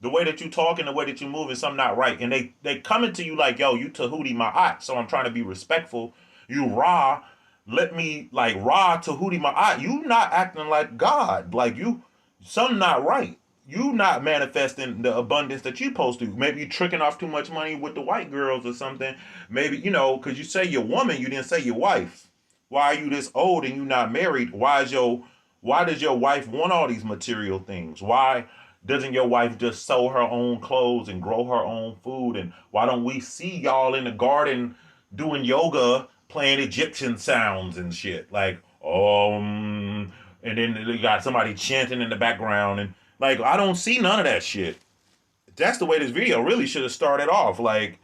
The way that you talking, the way that you moving, something not right. And they coming to you like, yo, you djehuty maatra. So I'm trying to be respectful. You raw, let me like raw djehuty maatra. You not acting like God. Like you, something not right. You not manifesting the abundance that you supposed to. Maybe you tricking off too much money with the white girls or something. Maybe, because you say your woman, you didn't say your wife. Why are you this old and you not married? Why does your wife want all these material things? Why doesn't your wife just sew her own clothes and grow her own food? And why don't we see y'all in the garden doing yoga, playing Egyptian sounds and shit? Like, and then you got somebody chanting in the background. And like, I don't see none of that shit. That's the way this video really should have started off. Like,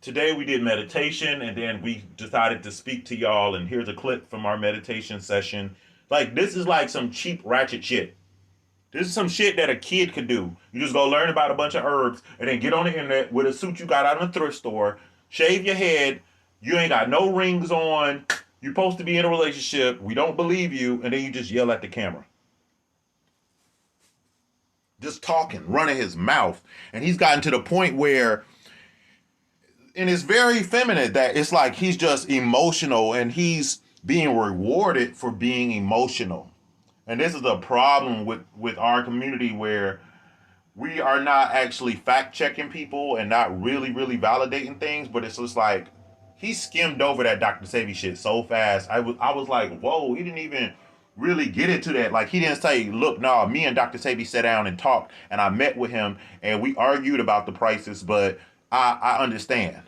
today we did meditation and then we decided to speak to y'all. And here's a clip from our meditation session. Like, this is like some cheap ratchet shit. This is some shit that a kid could do. You just go learn about a bunch of herbs and then get on the internet with a suit you got out of a thrift store, shave your head, you ain't got no rings on, you're supposed to be in a relationship, we don't believe you, and then you just yell at the camera. Just talking, running his mouth. And he's gotten to the point where, and it's very feminine, that it's like he's just emotional and he's being rewarded for being emotional. And this is a problem with our community where we are not actually fact checking people and not really, really validating things. But it's just like he skimmed over that Dr. Sebi shit so fast. I was like, whoa, he didn't even really get into that. Like, he didn't say, look, no, me and Dr. Sebi sat down and talked and I met with him and we argued about the prices, but I understand.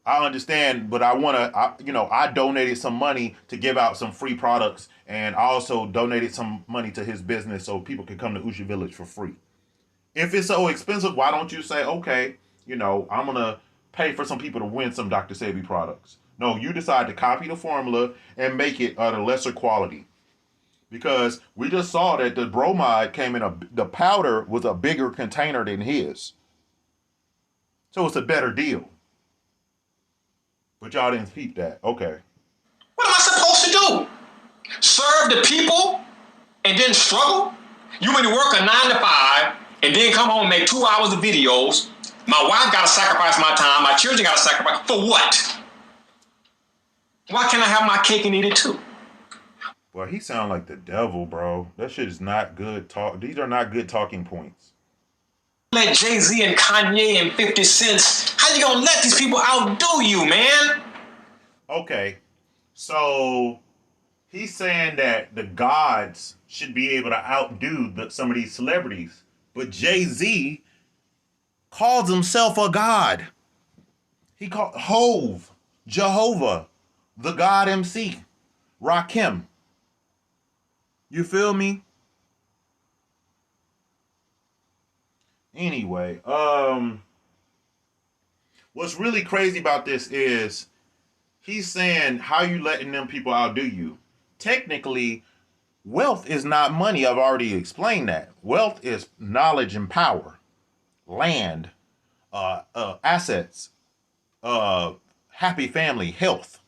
I understand, but I donated some money to give out some free products, and I also donated some money to his business so people can come to Usha Village for free. If it's so expensive, why don't you say, okay, I'm going to pay for some people to win some Dr. Sebi products? No, you decide to copy the formula and make it at a lesser quality. Because we just saw that the bromide came in the powder was a bigger container than his. So it's a better deal. But y'all didn't peep that. Okay. What am I supposed to do? Serve the people and then struggle? You want to work a 9 to 5 and then come home and make 2 hours of videos. My wife got to sacrifice my time. My children got to sacrifice. For what? Why can't I have my cake and eat it too? Well, he sound like the devil, bro. That shit is not good talk. These are not good talking points. Let Jay-Z and Kanye and 50 Cent, how you gonna let these people outdo you, man? Okay, so he's saying that the gods should be able to outdo some of these celebrities, but Jay-Z calls himself a god. He called Hove, Jehovah, the God MC, Rakim. You feel me? Anyway, what's really crazy about this is he's saying, how you letting them people outdo you? Technically, wealth is not money. I've already explained that. Wealth is knowledge and power, land, assets, happy family, health.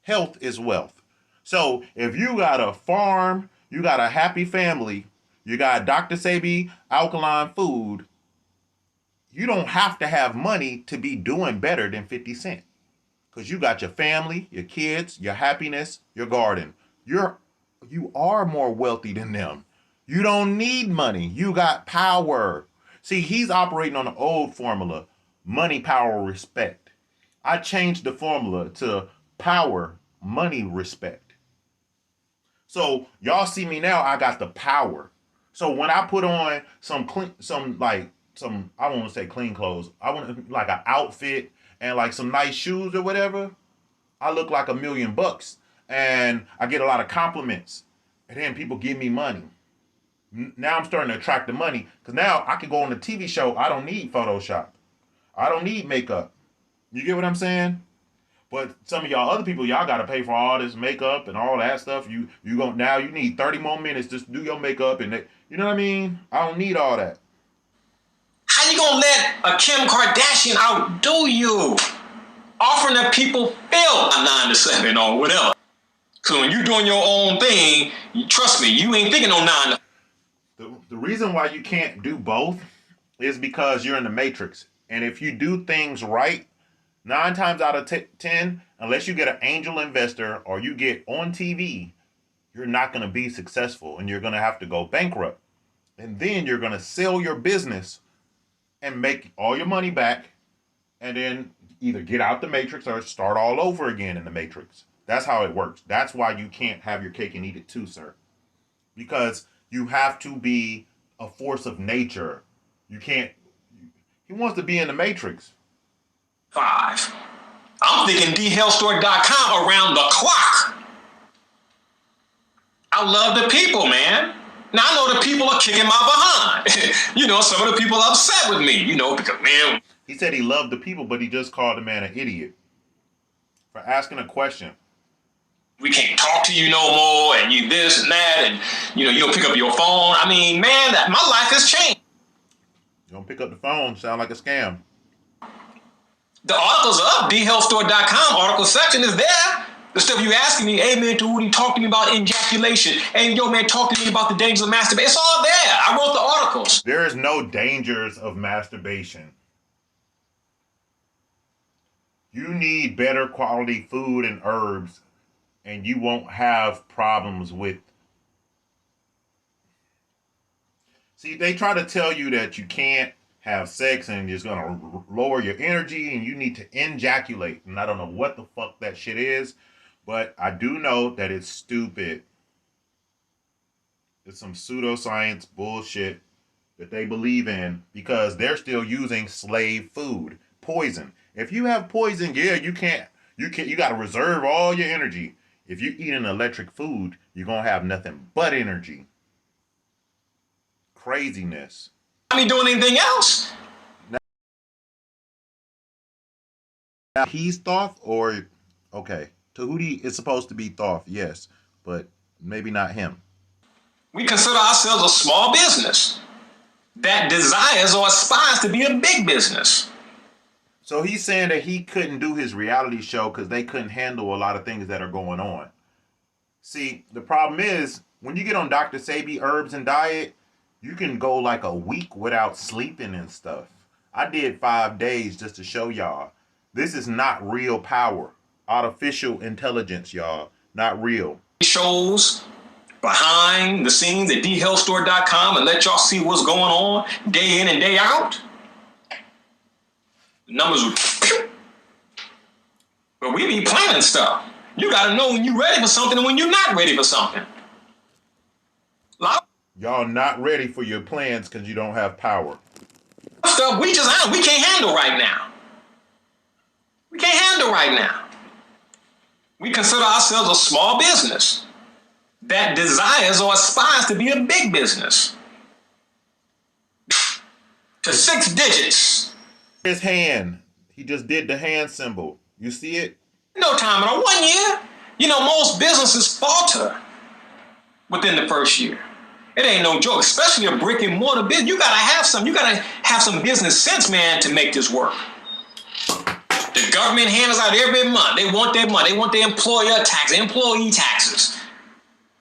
Health is wealth. So if you got a farm, you got a happy family, you got Dr. Sebi alkaline food, you don't have to have money to be doing better than 50 Cent. Because you got your family, your kids, your happiness, your garden. You are more wealthy than them. You don't need money. You got power. See, he's operating on the old formula. Money, power, respect. I changed the formula to power, money, respect. So y'all see me now, I got the power. So when I put on I don't want to say clean clothes, I want like an outfit and like some nice shoes or whatever, I look like $1 million and I get a lot of compliments and then people give me money. Now I'm starting to attract the money because now I can go on the TV show. I don't need Photoshop. I don't need makeup. You get what I'm saying? But some of y'all other people, y'all got to pay for all this makeup and all that stuff. You need 30 more minutes just to do your makeup and you know what I mean? I don't need all that. How you gonna let a Kim Kardashian outdo you? offering the people fill 9 to 7 or whatever. So when you're doing your own thing, trust me, you ain't thinking on 9 to. The reason why you can't do both is because you're in the matrix. And if you do things right, 9 times out of 10, unless you get an angel investor or you get on TV, you're not going to be successful and you're going to have to go bankrupt. And then you're going to sell your business and make all your money back and then either get out the matrix or start all over again in the matrix. That's how it works. That's why you can't have your cake and eat it too, sir. Because you have to be a force of nature. You can't. He wants to be in the matrix. 5. I'm thinking dhealthstore.com around the clock. I love the people, man. Now I know the people are kicking my behind. You know, some of the people are upset with me, you know, because, man. He said he loved the people, but he just called the man an idiot for asking a question. We can't talk to you no more, and you this and that, and, you know, you don't pick up your phone. I mean, man, my life has changed. You don't pick up the phone, sound like a scam. The articles are up, dhealthstore.com, article section is there. The stuff you asking me, hey man, Djehuty, talk to me about ejaculation. Hey, yo man, talk to me about the dangers of masturbation. It's all there. I wrote the articles. There is no dangers of masturbation. You need better quality food and herbs, and you won't have problems with. See, they try to tell you that you can't have sex and it's going to lower your energy and you need to ejaculate. And I don't know what the fuck that shit is, but I do know that it's stupid. It's some pseudoscience bullshit that they believe in because they're still using slave food, poison. If you have poison, yeah, you got to reserve all your energy. If you eat an electric food, you're going to have nothing but energy. Craziness. I mean, doing anything else? Now, he's Thoth or, okay, Djehuty is supposed to be Thoth, yes, but maybe not him. We consider ourselves a small business that desires or aspires to be a big business. So he's saying that he couldn't do his reality show because they couldn't handle a lot of things that are going on. See, the problem is, when you get on Dr. Sebi herbs and diet, you can go like a week without sleeping and stuff. I did 5 days just to show y'all. This is not real power. Artificial intelligence, y'all. Not real. Shows behind the scenes at dhealthstore.com and let y'all see what's going on day in and day out. The numbers would. But we be planning stuff. You got to know when you're ready for something and when you're not ready for something. Y'all not ready for your plans because you don't have power. Stuff we can't handle right now. We can't handle right now. We consider ourselves a small business that desires or aspires to be a big business. To 6 digits. His hand. He just did the hand symbol. You see it? No time at all. 1 year. You know, most businesses falter within the first year. It ain't no joke, especially a brick and mortar business. You gotta have some business sense, man, to make this work. The government handles out every month. They want their money. They want their employer tax, employee taxes,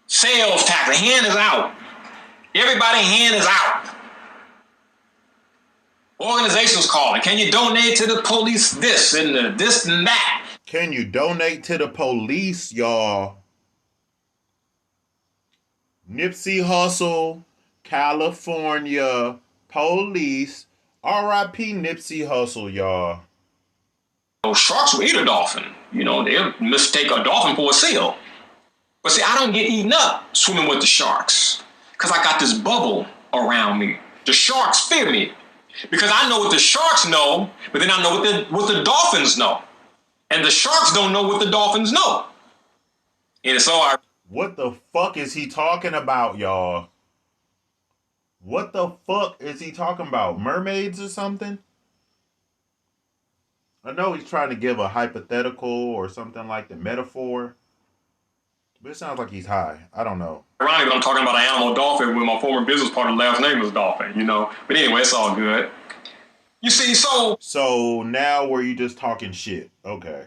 sales tax. The hand is out. Everybody's hand is out. Organizations calling. Can you donate to the police this and this and that? Can you donate to the police, y'all? Nipsey Hussle, California, police, R.I.P. Nipsey Hussle, y'all. Sharks will eat a dolphin. You know, they'll mistake a dolphin for a seal. But see, I don't get eaten up swimming with the sharks because I got this bubble around me. The sharks fear me because I know what the sharks know, but then I know what the dolphins know. And the sharks don't know what the dolphins know. And so What the fuck is he talking about, y'all? What the fuck is he talking about? Mermaids or something? I know he's trying to give a hypothetical or something like the metaphor. But it sounds like he's high. I don't know. Ironic that I'm talking about an animal dolphin when my former business partner's last name is Dolphin, you know. But anyway, it's all good. You see, so So now were you just talking shit? Okay.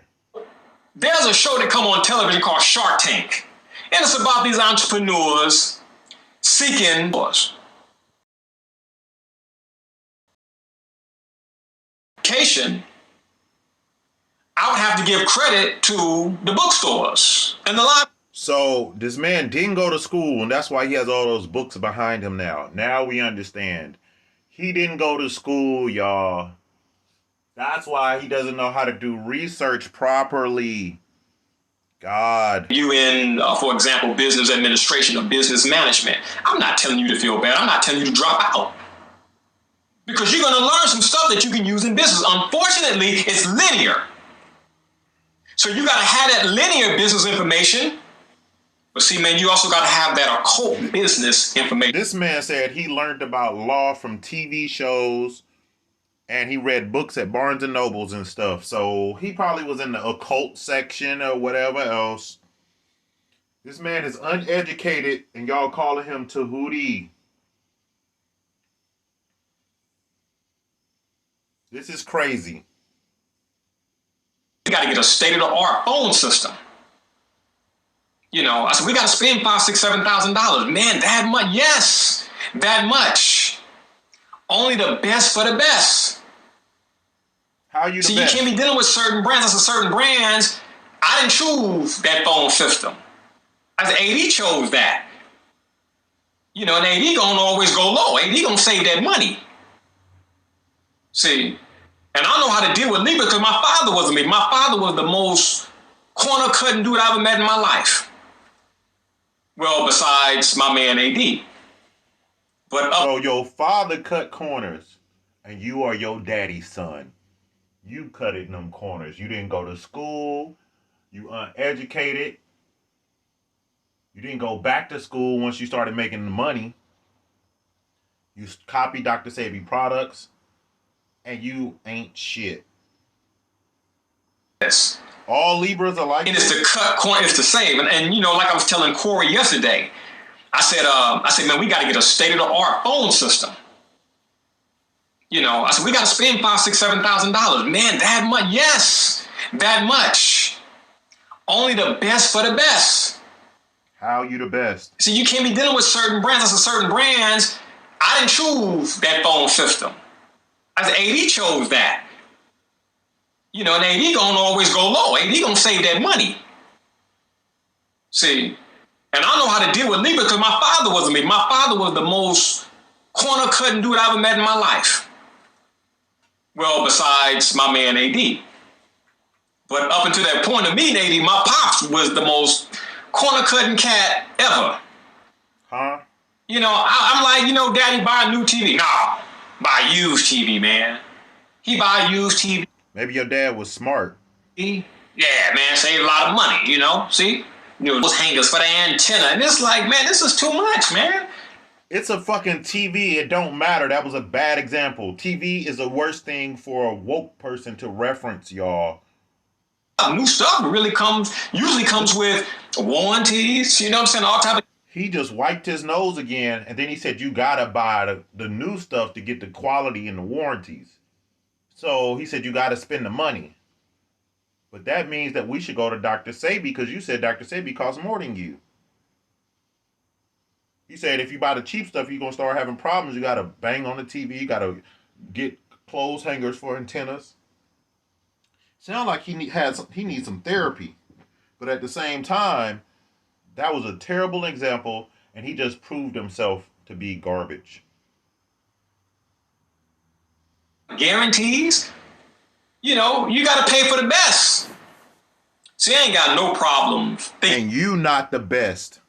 there's a show that come on television called Shark Tank. And it's about these entrepreneurs seeking education. I would have to give credit to the bookstores and the library. So this man didn't go to school, and that's why he has all those books behind him now. Now we understand. He didn't go to school, y'all. That's why he doesn't know how to do research properly. God. You in, for example, business administration or business management. I'm not telling you to feel bad. I'm not telling you to drop out. Because you're going to learn some stuff that you can use in business. Unfortunately, it's linear. So you got to have that linear business information. But see, man, you also got to have that occult business information. This man said he learned about law from TV shows, and he read books at Barnes and Nobles and stuff. So he probably was in the occult section or whatever else. This man is uneducated, and y'all calling him djehuty. This is crazy. We got to get a state-of-the-art phone system. You know, I said, we got to spend $5,000, $6,000, $7,000. Man, that much? Yes, that much. Only the best for the best. How you the See, best? you can't be dealing with certain brands. I said, certain brands, I didn't choose that phone system. I said, AD chose that. You know, and AD gonna always go low. AD gonna save that money. See, and I know how to deal with Libra because my father was a Libra. My father was the most corner-cutting dude I ever met in my life. Well, besides my man AD. But so your father cut corners, and you are your daddy's son. You cut it in them corners. You didn't go to school. You uneducated. You didn't go back to school once you started making the money. You copy Dr. Sebi products, and you ain't shit. yes. All Libras are like And this. it's the cut corner, it's the same. And you know, like I was telling Corey yesterday, I said, man, we got to get a state-of-the-art phone system. You know, I said, we got to spend $5,000, $6,000, $7,000. Man, that much? Yes, that much. Only the best for the best. How you the best? See, you can't be dealing with certain brands. I said, certain brands, I didn't choose that phone system. I said, AD chose that. You know, and AD gonna always go low. AD gonna save that money. See, and I know how to deal with Libra because my father was a Libra. My father was the most corner-cutting dude I ever met in my life. Well, besides my man AD. But up until that point of meeting AD, my pops was the most corner-cutting cat ever. Huh? You know, I'm like, you know, Daddy, buy a new TV. Nah, buy used TV, man. He buy used TV. Maybe your dad was smart. Yeah, man, save a lot of money, you know? See? You know, those hangers for the antenna. And it's like, man, this is too much, man. It's a fucking TV. It don't matter. That was a bad example. TV is the worst thing for a woke person to reference, y'all. New stuff usually comes with warranties, you know what I'm saying? All type of. He just wiped his nose again, and then he said you gotta buy the new stuff to get the quality and the warranties. So he said you gotta spend the money. But that means that we should go to Dr. Sebi because you said Dr. Sebi costs more than you. He said if you buy the cheap stuff, you're going to start having problems. You got to bang on the TV. You got to get clothes hangers for antennas. Sound like he needs some therapy. But at the same time, that was a terrible example, and he just proved himself to be garbage. Guarantees, you know, you got to pay for the best. See, I ain't got no problems. And you not the best.